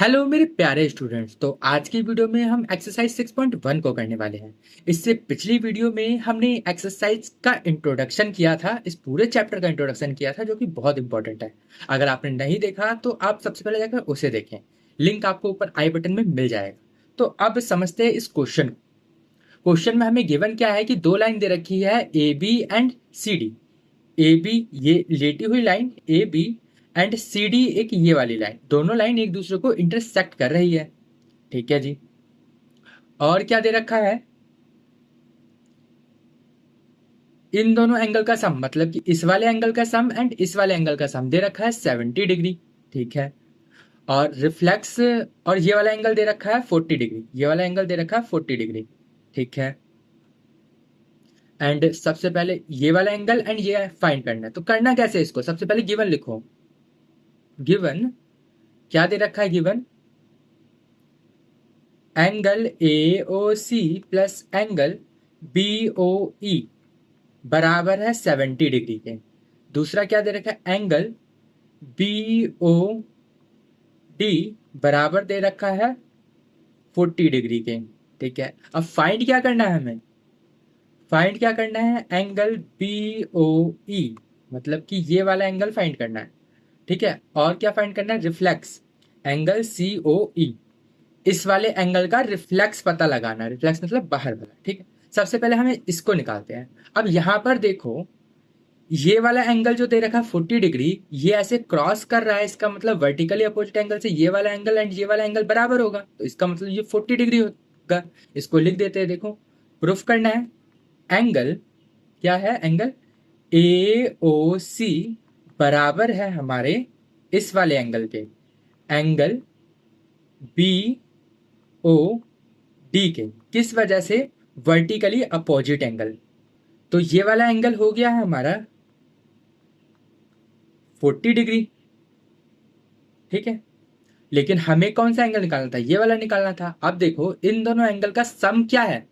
Hello मेरे प्यारे students. तो आज की वीडियो में हम एक्सरसाइज 6.1 को करने वाले हैं। इससे पिछली वीडियो में हमने एक्सरसाइज का इंट्रोडक्शन किया था, इस पूरे चैप्टर का इंट्रोडक्शन किया था जो कि बहुत इंपॉर्टेंट है। अगर आपने नहीं देखा तो आप सबसे पहले जाकर उसे देखें, लिंक आपको ऊपर आई बटन में मिल जाएगा। तो अब समझते हैं इस क्वेश्चन को। क्वेश्चन में हमें गिवन क्या है कि दो लाइन दे रखी है A B and C D. A B ये लेटी हुई line A B and C D एक ये वाली लाइन, दोनों लाइन एक दूसरे को इंटरसेक्ट कर रही है। ठीक है जी। और क्या दे रखा है, इन दोनों एंगल का सम, मतलब कि इस वाले एंगल का सम एंड इस वाले एंगल का सम दे रखा है 70 डिग्री। ठीक है। और रिफ्लेक्स, और ये वाला एंगल दे रखा है 40 डिग्री, ये वाला एंगल दे रखा है 40 डिग्री। ठीक है। एंड सबसे पहले ये वाला एंगल एंड ये फाइंड करना है। तो करना कैसे है इसको, सबसे पहले गिवन लिखो। गिवन क्या दे रखा है, given angle A O C plus angle B O E बराबर है 70 डिग्री के। दूसरा क्या दे रखा है, एंगल बी ओ डी बराबर दे रखा है 40 डिग्री के। ठीक है। अब फाइंड क्या करना है हमें, फाइंड क्या करना है, एंगल बी ओ ई, मतलब कि ये वाला एंगल फाइंड करना है। ठीक है। और क्या फाइंड करना है, रिफ्लेक्स एंगल सी ओ ई, इस वाले एंगल का रिफ्लेक्स पता लगाना है। रिफ्लेक्स मतलब बाहर वाला। ठीक है। सबसे पहले हमें इसको निकालते हैं। अब यहां पर देखो, ये वाला एंगल जो दे रखा है 40 डिग्री, ये ऐसे क्रॉस कर रहा है, इसका मतलब वर्टिकली अपोजिट एंगल से ये वाला एंगल एंड ये वाला एंगल बराबर होगा, तो इसका मतलब ये 40 डिग्री होगा। इसको लिख देते हैं। देखो, प्रूफ करना है। एंगल क्या है, एंगल ए ओ सी बराबर है हमारे इस वाले एंगल के, एंगल बी ओ डी के। किस वजह से, वर्टिकली अपोजिट एंगल। तो ये वाला एंगल हो गया है हमारा 40 डिग्री। ठीक है। लेकिन हमें कौन सा एंगल निकालना था, ये वाला निकालना था। अब देखो इन दोनों एंगल का सम क्या है,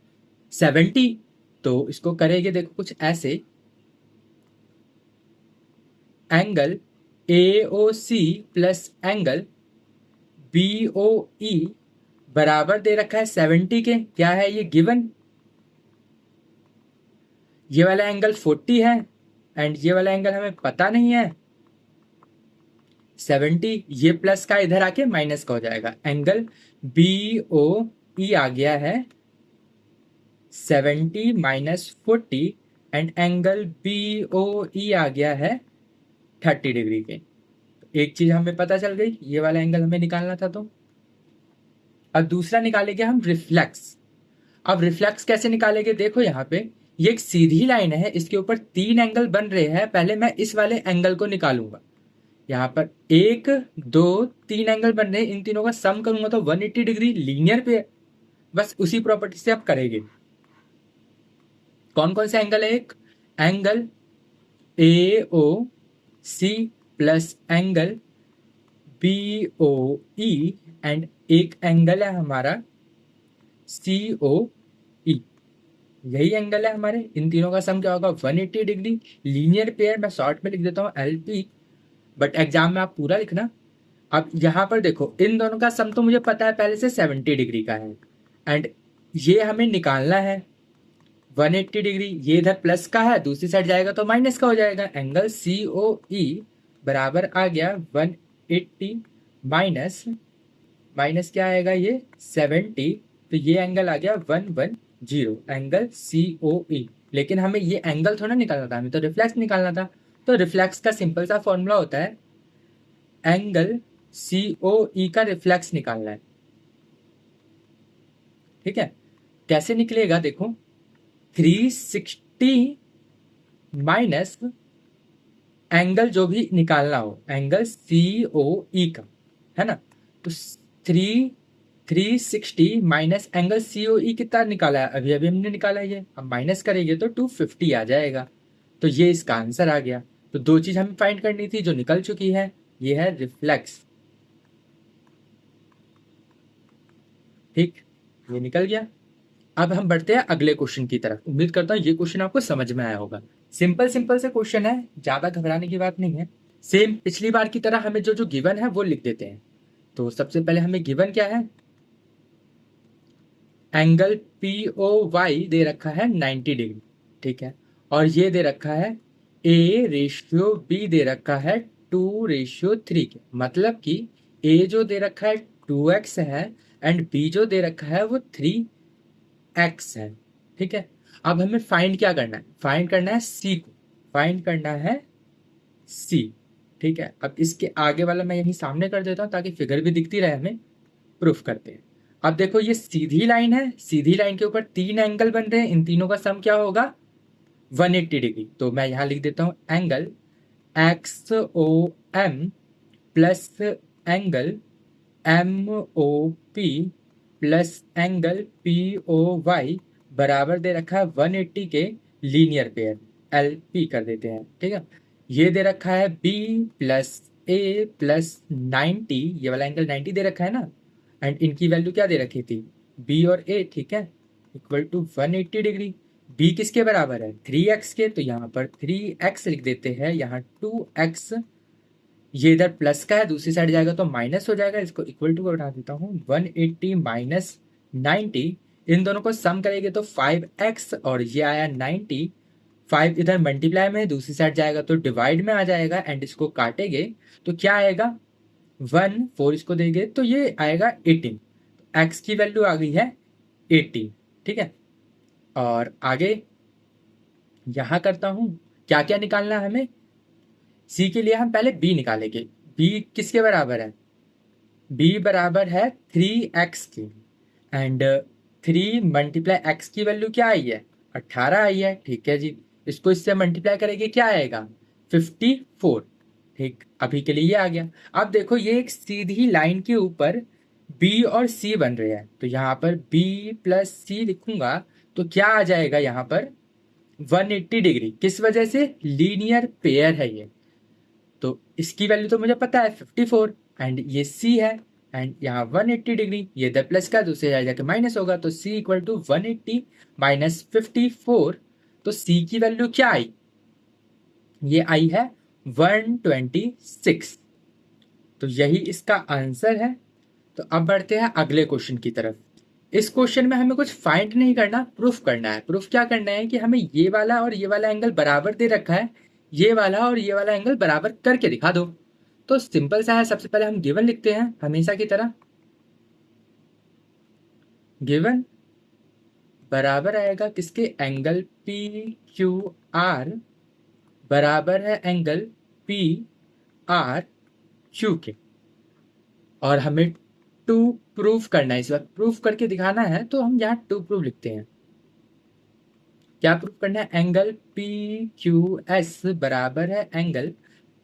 70। तो इसको करेंगे, देखो कुछ ऐसे, angle A O C plus angle B O E बराबर दे रखा है 70 के। क्या है ये, गिवन। ये वाला एंगल 40 है एंड ये वाला एंगल हमें पता नहीं है 70। ये प्लस का इधर आके माइनस का हो जाएगा। एंगल बी ओ ई आ गया है 70 minus 40 and angle B O E आ गया है 30 डिग्री के। एक चीज हमें पता चल गई, ये वाला एंगल हमें निकालना था। तो अब दूसरा निकालेंगे हम, रिफ्लेक्स। अब रिफ्लेक्स कैसे निकालेंगे, देखो यहाँ पे ये एक सीधी लाइन है, इसके ऊपर तीन एंगल बन रहे हैं। पहले मैं इस वाले एंगल को निकालूंगा। यहाँ पर एक दो तीन एंगल बन रहे हैं, इन तीनों का सम करूंगा तो 180 डिग्री लीनियर पे है। बस उसी प्रॉपर्टी से आप करेंगे। कौन कौन से एंगल है, एक angle A O C plus angle B O E and एक एंगल है हमारा सी ओ ई। यही एंगल है हमारे, इन तीनों का सम क्या होगा, 180 डिग्री लीनियर पेयर। मैं शॉर्ट में लिख देता हूँ एल पी, बट एग्जाम में आप पूरा लिखना। अब यहाँ पर देखो, इन दोनों का सम तो मुझे पता है पहले से 70 डिग्री का है एंड ये हमें निकालना है 180 डिग्री। ये इधर प्लस का है, दूसरी साइड जाएगा तो माइनस का हो जाएगा। एंगल सी ओ ई बराबर आ गया 180 माइनस, माइनस क्या आएगा ये 70। तो ये एंगल आ गया 110, एंगल सी ओ ई। लेकिन हमें ये एंगल थोड़ा निकालना था, हमें तो रिफ्लेक्स निकालना था। तो रिफ्लेक्स का सिंपल सा फॉर्मूला होता है, एंगल सी ओ ई का रिफ्लेक्स निकालना है। ठीक है। कैसे निकलेगा, देखो 360 माइनस एंगल जो भी निकालना हो, एंगल सी ओ ई का, है ना। तो 360 माइनस एंगल सी ओ ई कितना निकाला है, अभी अभी हमने निकाला है ये। अब माइनस करेंगे तो 250 आ जाएगा। तो ये इसका आंसर आ गया। तो दो चीज हमें फाइंड करनी थी जो निकल चुकी है, ये है रिफ्लेक्स। ठीक, ये निकल गया। अब हम बढ़ते हैं अगले क्वेश्चन की तरफ। उम्मीद करता हूँ ये क्वेश्चन आपको समझ में आया होगा। सिंपल सिंपल से क्वेश्चन है, ज्यादा घबराने की बात नहीं है। सेम पिछली बार की तरह हमें जो जो गिवन है वो लिख देते हैं। तो सबसे पहले हमें गिवन क्या है, एंगल पी ओ वाई दे रखा है 90 डिग्री, ठीक है। और ये दे रखा है A/B दे रखा है 2/3 के, मतलब कि A जो दे रखा है 2x है एंड B जो दे रखा है वो 3x है, ठीक है। अब हमें फाइंड क्या करना है, फाइंड करना है C को, फाइंड करना है C, ठीक है। अब इसके आगे वाला मैं यहीं सामने कर देता हूँ ताकि फिगर भी दिखती रहे हमें, प्रूफ करते हैं। अब देखो ये सीधी लाइन है, सीधी लाइन के ऊपर 3 एंगल बन रहे हैं, इन तीनों का सम क्या होगा 180 डिग्री। तो मैं यहां लिख देता हूं angle XOM plus angle MOP plus angle POY बराबर दे रखा है 180 के लीनियर पेयर LP कर देते हैं, ठीक है। ये दे रखा है B प्लस A प्लस 90, ये वाला एंगल 90 दे रखा है ना, एंड इनकी वैल्यू क्या दे रखी थी B और A, ठीक है, इक्वल टू 180 डिग्री। B किसके बराबर है 3x के, तो यहाँ पर 3x लिख देते हैं, यहाँ 2x, ये इधर प्लस का है दूसरी साइड जाएगा तो माइनस हो जाएगा, इसको इक्वल टू बना देता हूँ 180 माइनस 90, इन दोनों को सम करेंगे तो 5x और ये आया 90, 5 इधर मल्टीप्लाई में है दूसरी साइड जाएगा तो डिवाइड में आ जाएगा, एंड इसको काटेंगे तो क्या आएगा 1 4 इसको देंगे तो ये आएगा 18, x की वैल्यू आ गई है 18, ठीक है। और आगे यहां करता हूं, क्या क्या निकालना है हमें, C के लिए हम पहले B निकालेंगे। B किसके बराबर है, B बराबर है 3x की, एंड 3 मल्टीप्लाई x की वैल्यू क्या आई है 18 आई है, ठीक है जी। इसको इससे मल्टीप्लाई करेंगे क्या आएगा 54, ठीक, अभी के लिए ये आ गया। अब देखो ये एक सीधी लाइन के ऊपर B और C बन रहे हैं, तो यहाँ पर B प्लस C लिखूंगा तो क्या आ जाएगा यहाँ पर 180 डिग्री, किस वजह से लीनियर पेयर है ये, तो इसकी वैल्यू तो मुझे पता है 54, एंड ये C है, एंड यहाँ 180 डिग्री, ये इधर प्लस का दूसरे साइड जाके माइनस होगा, तो C इक्वल टू 180 माइनस 54, तो C की वैल्यू क्या आई, ये आई है 126, तो यही इसका आंसर है। तो अब बढ़ते हैं अगले क्वेश्चन की तरफ। इस क्वेश्चन में हमें कुछ फाइंड नहीं करना, प्रूफ करना है। प्रूफ क्या करना है कि हमें ये वाला और ये वाला एंगल बराबर दे रखा है, ये वाला और ये वाला एंगल बराबर करके दिखा दो। तो सिंपल सा है, सबसे पहले हम गिवन लिखते हैं हमेशा की तरह, गिवन बराबर आएगा किसके, एंगल PQR बराबर है एंगल PRQ के, और हमें टू प्रूफ करना है, इस बार प्रूफ करके दिखाना है, तो हम यहाँ टू प्रूफ लिखते हैं। क्या प्रूफ करना है, एंगल PQS बराबर है एंगल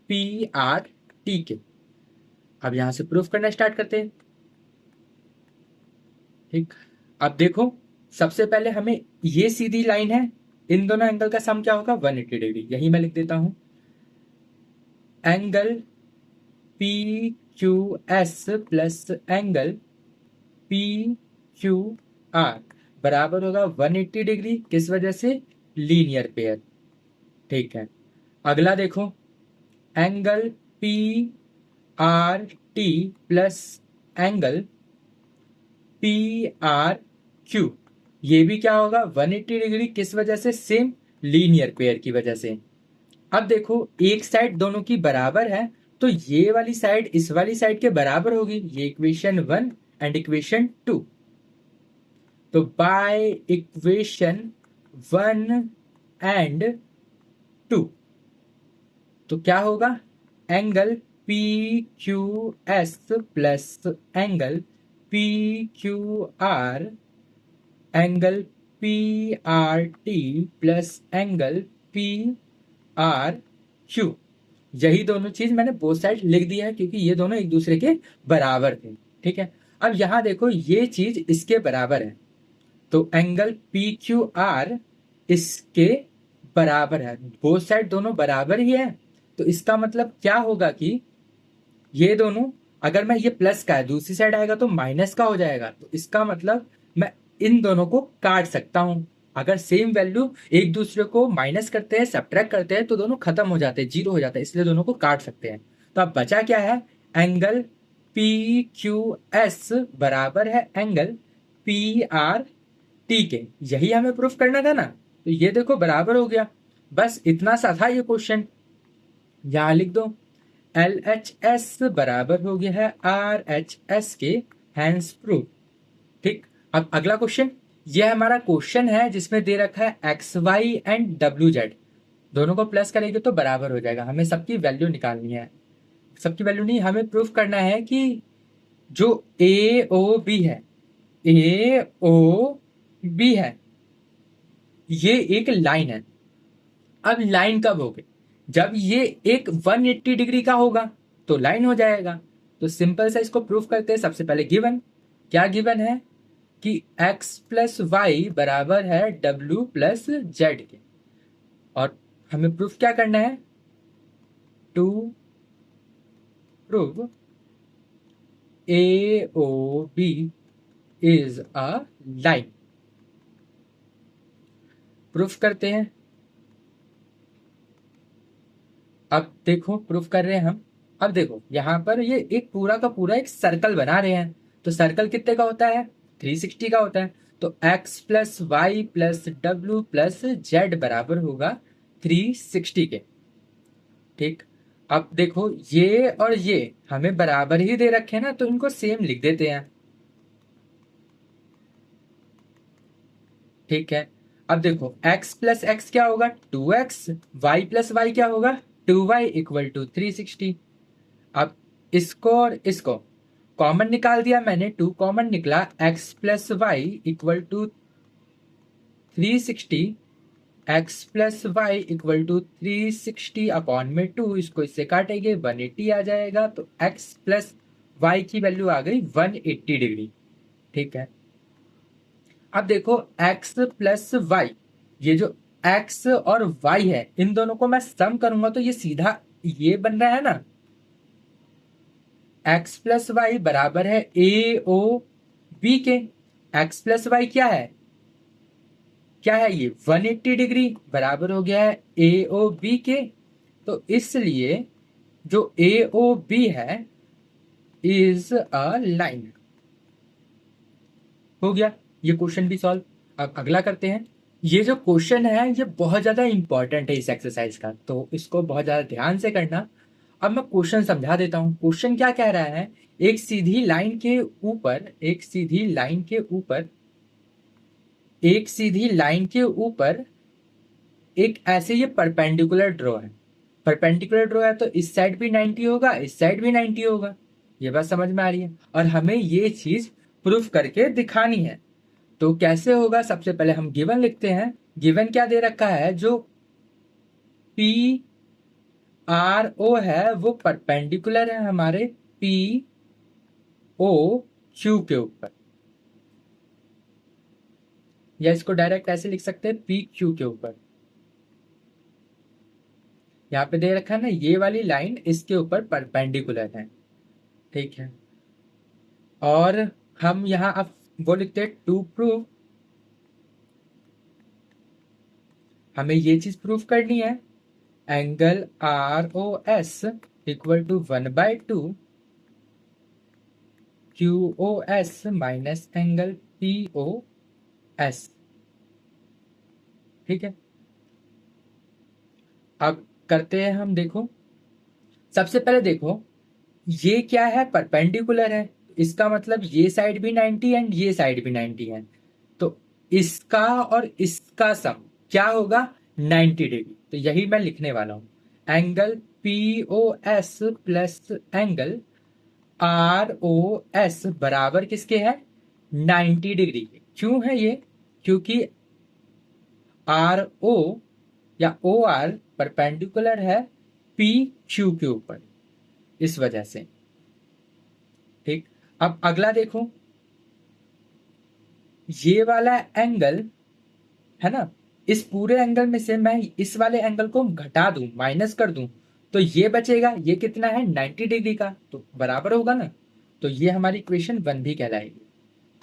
PRT के। अब यहां से प्रूफ करना स्टार्ट करते हैं, ठीक। अब देखो सबसे पहले हमें, ये सीधी लाइन है, इन दोनों एंगल का सम क्या होगा 180 डिग्री, यही मैं लिख देता हूं, angle PQS plus angle PQR बराबर होगा 180 डिग्री, किस वजह से लीनियर पेयर, ठीक है। अगला देखो angle PRT plus angle PRQ, ये भी क्या होगा 180 डिग्री, किस वजह से, सेम लीनियर पेयर की वजह से। अब देखो एक साइड दोनों की बराबर है, तो ये वाली साइड इस वाली साइड के बराबर होगी, ये इक्वेशन 1 एंड इक्वेशन 2। तो बाय इक्वेशन 1 एंड 2 तो क्या होगा, angle PQS plus angle PQR angle PRT plus angle PRQ, यही दोनों चीज मैंने बोथ साइड लिख दिया है क्योंकि ये दोनों एक दूसरे के बराबर थे, ठीक है। अब यहां देखो ये चीज इसके बराबर है, तो एंगल PQR इसके बराबर है, बोथ साइड दोनों बराबर ही है, तो इसका मतलब क्या होगा कि ये दोनों, अगर मैं ये प्लस का है दूसरी साइड आएगा तो माइनस का हो जाएगा, तो इसका मतलब मैं इन दोनों को काट सकता हूं। अगर सेम वैल्यू एक दूसरे को माइनस करते हैं सब्ट्रैक्ट करते हैं तो दोनों खत्म हो जाते हैं, जीरो हो जाता है, इसलिए दोनों को काट सकते हैं। तो अब बचा क्या है, एंगल पी क्यू एस बराबर है एंगल पी आर टी के। यही हमें प्रूफ करना था ना, तो ये देखो बराबर हो गया। बस इतना सा था ये क्वेश्चन। यहां लिख दो एल एच एस बराबर हो गया है आर एच एस के, हैंस प्रूफ। ठीक, अब अगला क्वेश्चन। ये हमारा क्वेश्चन है जिसमें दे रखा है X Y and W Z, दोनों को प्लस करेंगे तो बराबर हो जाएगा। हमें सबकी वैल्यू निकालनी है, सबकी वैल्यू नहीं, हमें प्रूफ करना है कि जो ए ओ बी है, ए ओ बी है, ये एक लाइन है। अब लाइन कब होगी? जब ये एक 180 डिग्री का होगा तो लाइन हो जाएगा। तो सिंपल सा इसको प्रूफ करते हैं। सबसे पहले गिवन, क्या गिवन है कि x प्लस वाई बराबर है w प्लस जेड के। और हमें प्रूफ क्या करना है? To prove A O B is a line. Proof करते हैं। अब देखो प्रूफ कर रहे हैं हम। अब देखो यहां पर ये एक पूरा का पूरा एक सर्कल बना रहे हैं। तो सर्कल कितने का होता है? 360 का होता है। तो x plus Y plus W plus Z बराबर होगा 360 के। ठीक, अब देखो ये और ये हमें बराबर ही दे रखे हैं ना, तो इनको सेम लिख देते हैं। ठीक है, अब देखो x प्लस एक्स क्या होगा? 2x, y प्लस वाई क्या होगा? 2y equal to 360। अब इसको और इसको कॉमन निकाल दिया मैंने, 2 कॉमन निकला, x plus y equal to 360, x plus y equal to 360 upon में 2, इसको इससे काटेंगे 180 आ जाएगा। तो x प्लस वाई की वैल्यू आ गई 180 डिग्री। ठीक है, अब देखो x प्लस वाई, ये जो x और y है इन दोनों को मैं सम करूंगा तो ये सीधा ये बन रहा है ना, x प्लस वाई बराबर है ए ओ बी के। x प्लस वाई क्या है? क्या है ये? 180 डिग्री बराबर हो गया है ए ओ बी के। तो इसलिए जो ए ओ बी है इज अ लाइन। हो गया ये क्वेश्चन भी सॉल्व। अब अगला करते हैं। ये जो क्वेश्चन है ये बहुत ज्यादा इंपॉर्टेंट है इस एक्सरसाइज का, तो इसको बहुत ज्यादा ध्यान से करना। अब मैं क्वेश्चन समझा देता हूं। क्वेश्चन क्या कह रहा है? एक सीधी लाइन के ऊपर, एक सीधी लाइन के ऊपर, एक सीधी लाइन के ऊपर एक ऐसे ये परपेंडिकुलर ड्रॉ है। परपेंडिकुलर ड्रॉ है तो इस साइड भी 90 होगा, इस साइड भी 90 होगा। ये बात समझ में आ रही है? और हमें ये चीज प्रूफ करके दिखानी है। तो कैसे होगा? सबसे पहले हम गिवन लिखते हैं। गिवन क्या दे रखा है? जो पी आर ओ है वो परपेंडिकुलर है हमारे पी ओ क्यू के ऊपर, या इसको डायरेक्ट ऐसे लिख सकते हैं पी क्यू के ऊपर। यहाँ पे दे रखा है ना, ये वाली लाइन इसके ऊपर परपेंडिकुलर है। ठीक है, और हम यहाँ अब वो लिखते हैं टू प्रूव, हमें ये चीज प्रूफ करनी है। Angle R O S equal to 1/2 Q O S minus angle P O S. ठीक है, अब करते हैं हम। देखो सबसे पहले देखो ये क्या है? परपेंडिकुलर है, इसका मतलब ये साइड भी 90 एंड ये साइड भी 90 है। तो इसका और इसका सम क्या होगा? 90 डिग्री। तो यही मैं लिखने वाला हूं। Angle P O S plus angle R O S बराबर किसके है? 90 डिग्री के। क्यों है ये? क्योंकि आर ओ या ओ आर परपेंडिकुलर है पी क्यू के ऊपर, इस वजह से। ठीक, अब अगला देखो, ये वाला एंगल है ना, इस पूरे एंगल में से मैं इस वाले एंगल को घटा दूं, माइनस कर दूं, तो ये बचेगा। ये कितना है? 90 डिग्री का, तो बराबर होगा ना। तो ये हमारी इक्वेशन 1 भी कहलाएगी।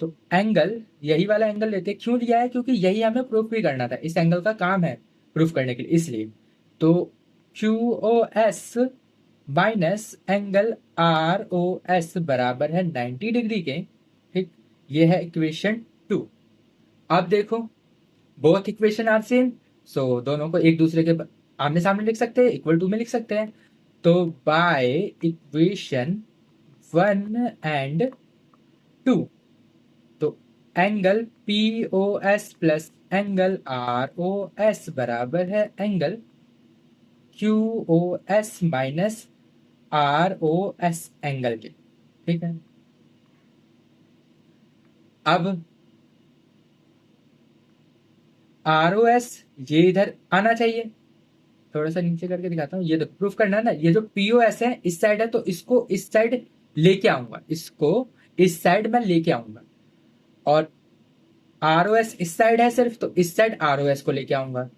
तो एंगल, यही वाला एंगल लेते। क्यों लिया है? क्योंकि यही हमें प्रूफ भी करना था, इस एंगल का काम है प्रूफ करने के लिए, इसलिए। तो Q O S minus angle R O S बराबर है 90 डिग्री के। ठीक, ये है इक्वेशन 2। अब देखो, बोथ इक्वेशन आर सेम, सो दोनों को एक दूसरे के आमने सामने लिख सकते हैं, इक्वल टू में लिख सकते हैं। तो बाय इक्वेशन 1 and 2, तो angle P O S plus angle R O S बराबर है angle Q O S minus R O S angle के। ठीक है, अब आर ओ एस ये इधर आना चाहिए। थोड़ा सा नीचे करके दिखाता हूँ, ये तो प्रूफ करना है ना। ये जो पी ओ एस है इस साइड है, तो इसको इस साइड लेके आऊंगा, इसको इस साइड में लेके आऊंगा। और आर ओ एस इस साइड है सिर्फ, तो इस साइड आर ओ एस को लेके आऊंगा।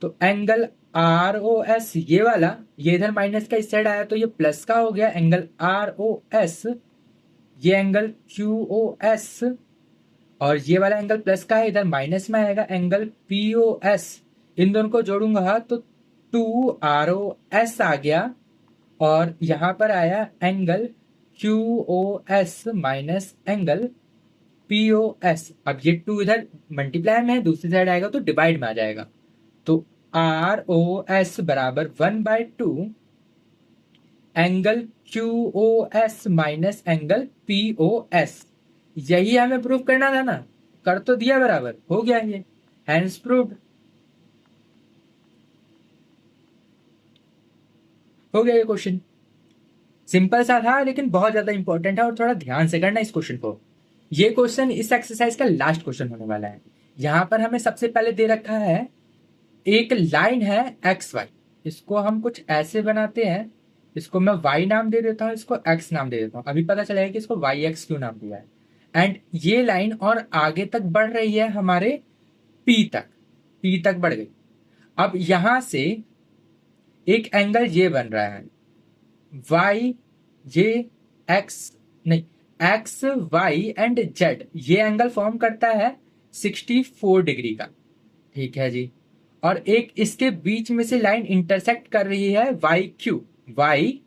तो एंगल आर ओ एस ये वाला, ये इधर माइनस का इस साइड आया तो ये प्लस का हो गया एंगल आर ओ एस। ये एंगल क्यू ओ एस, और ये वाला एंगल प्लस का है, इधर माइनस में आएगा एंगल पी ओ एस। इन दोनों को जोड़ूंगा तो 2 ROS आ गया, और यहां पर आया angle QOS minus angle POS। अब ये 2 इधर मल्टीप्लाई में है, दूसरी साइड आएगा तो डिवाइड में आ जाएगा। तो ROS बराबर 1/2 angle QOS minus angle POS। यही हमें प्रूव करना था ना, कर तो दिया, बराबर हो गया ये, हैंस प्रूव्ड। हो गया ये क्वेश्चन। सिंपल सा था लेकिन बहुत ज्यादा इंपॉर्टेंट है, और थोड़ा ध्यान से करना इस क्वेश्चन को। ये क्वेश्चन इस एक्सरसाइज का लास्ट क्वेश्चन होने वाला है। यहां पर हमें सबसे पहले दे रखा है एक लाइन है एक्स वाई, इसको हम कुछ ऐसे बनाते हैं। इसको मैं वाई नाम दे देता हूँ, इसको एक्स नाम दे देता हूँ। अभी पता चलेगा कि इसको वाई एक्स क्यों नाम दिया है। एंड ये लाइन और आगे तक बढ़ रही है हमारे पी तक, पी तक बढ़ गई। अब यहां से एक एंगल ये बन रहा है वाई, ये एक्स, नहीं, एक्स वाई एंड जेड, ये एंगल फॉर्म करता है 64 डिग्री का। ठीक है जी। और एक इसके बीच में से लाइन इंटरसेक्ट कर रही है वाई क्यू, वाई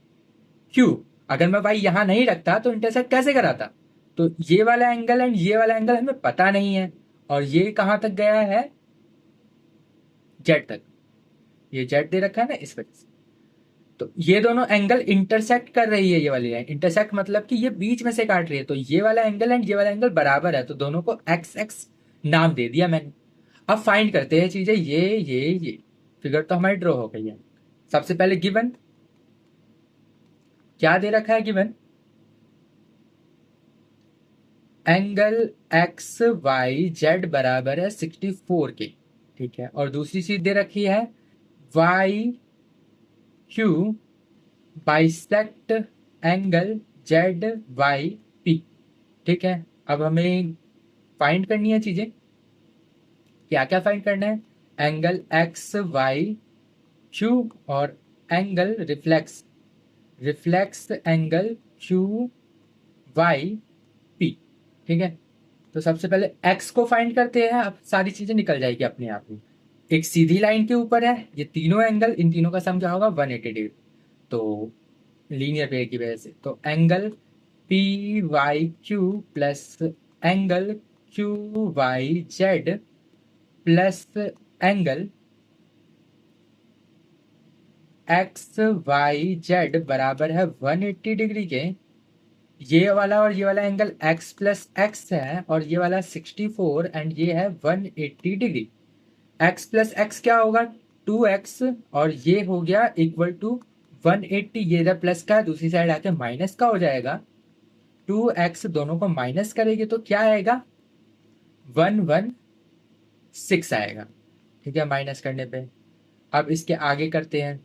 क्यू। अगर मैं वाई यहां नहीं रखता तो इंटरसेक्ट कैसे कराता? तो ये वाला एंगल एंड ये वाला एंगल हमें पता नहीं है, और ये कहां तक गया है? जेड तक। ये जेड दे रखा है ना, इस वजह से। तो ये दोनों एंगल इंटरसेक्ट कर रही है, ये वाली लाइन इंटरसेक्ट मतलब कि ये बीच में से काट रही है। तो ये वाला एंगल एंड ये वाला एंगल बराबर है, तो दोनों को एक्स एक्स नाम दे दिया मैंने। अब फाइंड करते हैं चीजें, ये फिगर तो हमारी ड्रॉ हो गई है। सबसे पहले गिवन क्या दे रखा है? Given angle X Y Z बराबर है 64 के। ठीक है, और दूसरी चीज दे रखी है Y Q bisect angle Z Y P. ठीक है, अब हमें फाइंड करनी है चीजें। क्या क्या फाइंड करना है? एंगल एक्स वाई क्यू, और angle reflex, reflex angle Q Y P. ठीक है, तो सबसे पहले एक्स को फाइंड करते हैं, अब सारी चीजें निकल जाएगी अपने आप ही। एक सीधी लाइन के ऊपर है ये तीनों एंगल, इन तीनों का सम क्या होगा? 180 डिग्री। तो लीनियर पेयर की वजह से, तो angle P Y Q plus angle Q Y Z plus angle X Y Z बराबर है 180 डिग्री के। ये वाला और ये वाला एंगल x प्लस एक्स है, और ये वाला 64 एंड ये है 180 डिग्री। x प्लस एक्स क्या होगा? 2x, और ये हो गया इक्वल टू 180। ये इधर प्लस का है, दूसरी साइड आके माइनस का हो जाएगा। 2x दोनों को माइनस करेंगे तो क्या आएगा? 116 आएगा। ठीक है, माइनस करने पे। अब इसके आगे करते हैं,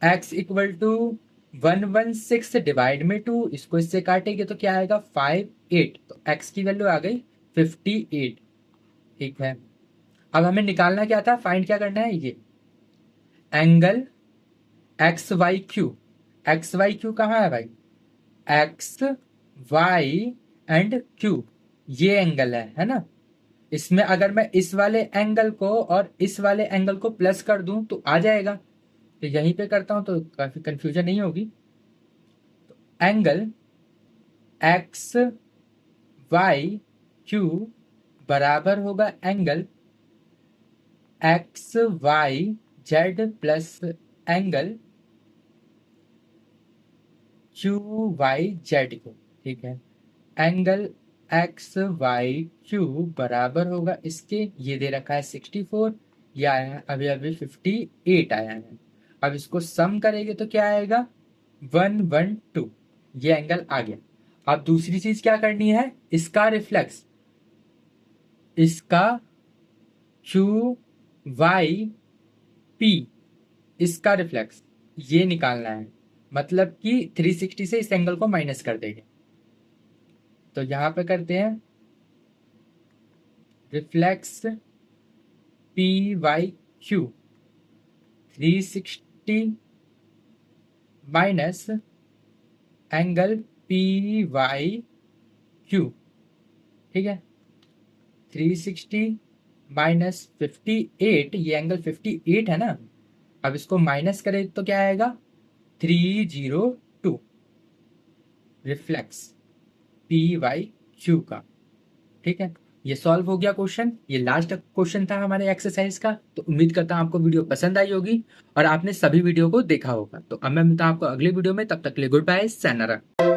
x इक्वल टू 116 डिवाइड में 2, इसको इससे काटेंगे तो क्या आएगा? 58। तो x की वैल्यू आ गई 58। ठीक है, अब हमें निकालना क्या था? फाइंड क्या करना है? ये angle X Y Q. X Y Q कहाँ है भाई? एक्स वाई एंड क्यू, ये एंगल है ना। इसमें अगर मैं इस वाले एंगल को और इस वाले एंगल को प्लस कर दूं तो आ जाएगा। तो यहीं पे करता हूं तो काफी कंफ्यूजन नहीं होगी। तो एंगल एक्स वाई क्यू बराबर होगा angle X Y Z plus angle Q Y Z को। ठीक है, एंगल एक्स वाई क्यू बराबर होगा इसके, ये दे रखा है 64, ये आया है अभी अभी 58 आया है। अब इसको सम करेंगे तो क्या आएगा 112, ये एंगल आ गया। अब दूसरी चीज क्या करनी है, इसका रिफ्लेक्स, इसका क्यू वाई पी, इसका रिफ्लेक्स ये निकालना है। मतलब कि 360 से इस एंगल को माइनस कर देंगे। तो यहां पे करते हैं reflex P Y Q 360 minus angle P Y Q. ठीक है, 360 माइनस 58, ये एंगल 58 है ना। अब इसको माइनस करें तो क्या आएगा 302 रिफ्लेक्स पी वाई क्यू का। ठीक है, ये सॉल्व हो गया क्वेश्चन। ये लास्ट क्वेश्चन था हमारे एक्सरसाइज का। तो उम्मीद करता हूं आपको वीडियो पसंद आई होगी और आपने सभी वीडियो को देखा होगा। तो अब मैं मिलता हूं आपको अगले वीडियो में, तब तक के लिए गुड बाय, sayonara।